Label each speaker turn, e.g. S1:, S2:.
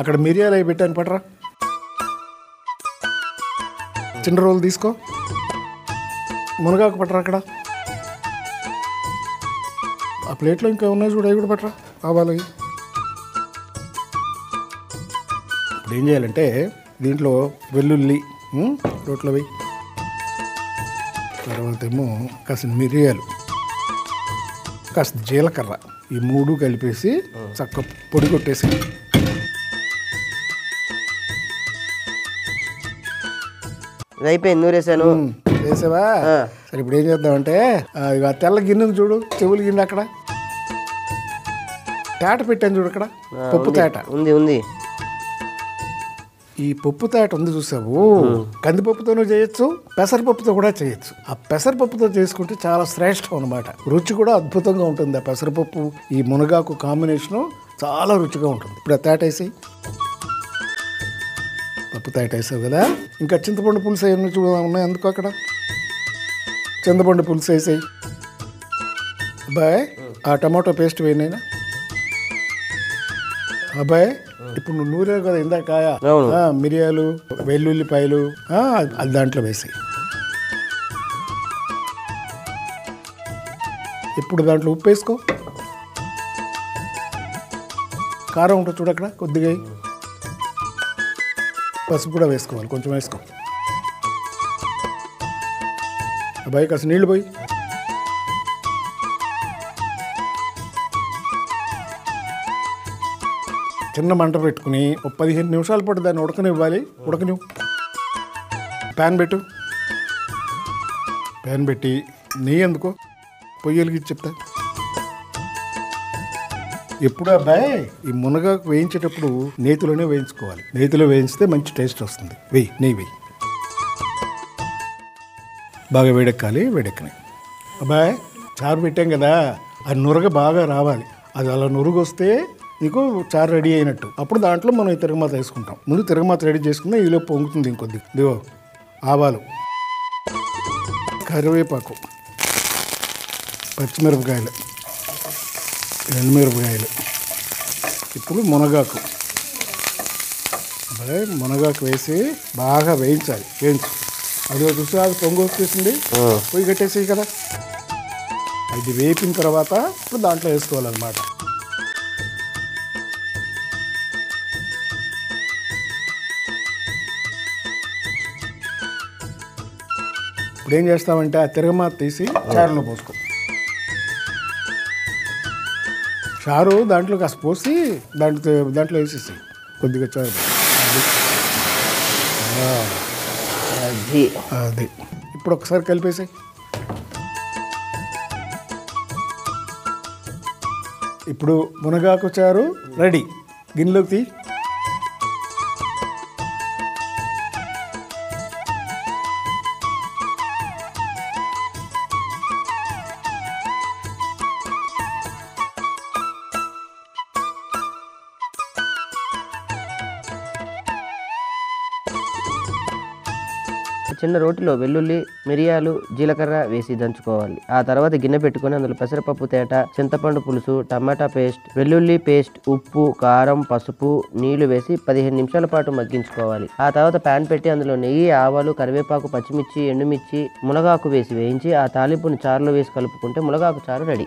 S1: అక్కడ మిరియాలు అవి పెట్టాను పట్రా. చిన్న రోలు తీసుకో. మునగాకు పట్టరా అక్కడ. ఆ ప్లేట్లో ఇంకా ఉన్నాయి చూడు, అవి కూడా పట్టరా. ఆవాలు. ఇప్పుడు ఏం చేయాలంటే దీంట్లో వెల్లుల్లి రోట్లో వేయి. తర్వాత ఏమో కాస్త మిరియాలు, కాస్త జీలకర్ర, ఈ 3 కలిపేసి చక్క పొడి కొట్టేసి
S2: అయిపోయింది. నూరేసాను.
S1: వేసావా? సరే ఇప్పుడు ఏం చేద్దామంటే ఇక తెల్ల గిన్నె చూడు, చెవులు గిన్నె అక్కడ తేట పెట్టాను చూడు, అక్కడ పప్పు తేట
S2: ఉంది ఉంది.
S1: ఈ పప్పు తేట ఉంది చూసావు, కందిపప్పుతోనూ చేయొచ్చు, పెసరపప్పుతో కూడా చేయొచ్చు. ఆ పెసరపప్పుతో చేసుకుంటే చాలా శ్రేష్టం అనమాట. రుచి కూడా అద్భుతంగా ఉంటుంది. ఆ పెసరపప్పు ఈ మునగాకు కాంబినేషను చాలా రుచిగా ఉంటుంది. ఇప్పుడు ఆ తేట వేసి, పప్పు తేట వేసావు కదా, ఇంకా చింతపండు పులుసు అవన్నీ చూడ ఉన్నాయి అందుకు అక్కడ. చింతపండు పులుసు వేసాయి. అబ్బాయి ఆ టమాటో పేస్ట్ వేయనైనా. అబ్బాయి ఇప్పుడు నువ్వు నూరావు కదా ఇందాక, మిరియాలు, వెల్లుల్లిపాయలు అది దాంట్లో వేసాయి. ఇప్పుడు దాంట్లో ఉప్పు వేసుకో. కారం ఉంటుంది చూడు అక్కడ కొద్దిగా. పసుపు కూడా వేసుకోవాలి, కొంచెం వేసుకో. అబ్బాయి కాస్త నీళ్ళు పోయి. చిన్న మంట పెట్టుకుని 15 నిమిషాల పాటు దాన్ని ఉడకనివ్వాలి. ఉడకనివ్వు. ప్యాన్ పెట్టు. ప్యాన్ పెట్టి నెయ్యి అందుకో. పొయ్యి వెలిగించి చెప్తా. ఎప్పుడు అబ్బాయి ఈ మునగాకు వేయించేటప్పుడు నేతిలోనే వేయించుకోవాలి. నేతిలో వేయించితే మంచి టేస్ట్ వస్తుంది. వెయ్యి, నెయ్యి వెయ్యి. బాగా వేడెక్కాలి. వేడెక్కని అబ్బాయి చారు పెట్టాం కదా, అది నురగ బాగా రావాలి. అది అలా నురుగు వస్తే నీకు చారు రెడీ అయినట్టు. అప్పుడు దాంట్లో మనం ఈ తిరగమాత వేసుకుంటాం. ముందు తిరగమాత రెడీ చేసుకుందాం. ఈలో పొంగుతుంది ఇంకొద్ది. ఇదిగో ఆవాలు, కరివేపాకు, పచ్చిమిరపకాయలు, ఎండుమిరపకాయలు. ఇప్పుడు మునగాకు. మునగాకు వేసి బాగా వేయించాలి. వేయించు. అది చూసి అది పొంగు వచ్చేసింది. పొయ్యి కట్టేసి కదా. ఇది వేపిన తర్వాత ఇప్పుడు దాంట్లో వేసుకోవాలన్నమాట. ఇప్పుడు ఏం చేస్తామంటే ఆ తిరగమాత తీసి చారులో పోసుకో. చారు దాంట్లో కాస్త పోసి దాంట్లో వేసేసి కొద్దిగా చారు. అది ఇప్పుడు ఒకసారి కలిపేసాయి. ఇప్పుడు మునగాకు చారు రెడీ. గిన్నెలోకి తీ.
S2: చిన్న రోటిలో వెల్లుల్లి, మిరియాలు, జీలకర్ర వేసి దంచుకోవాలి. ఆ తర్వాత గిన్నె పెట్టుకొని అందులో పెసరపప్పు తేట, చింతపండు పులుసు, టమాటా పేస్ట్, వెల్లుల్లి పేస్ట్, ఉప్పు, కారం, పసుపు, నీళ్లు వేసి 15 నిమిషాల పాటు మగ్గించుకోవాలి. ఆ తర్వాత ప్యాన్ పెట్టి అందులో నెయ్యి, ఆవాలు, కరివేపాకు, పచ్చిమిర్చి, ఎండుమిర్చి, మునగాకు వేసి వేయించి ఆ తాలింపుని చారులో వేసి కలుపుకుంటే మునగాకు చారు రెడీ.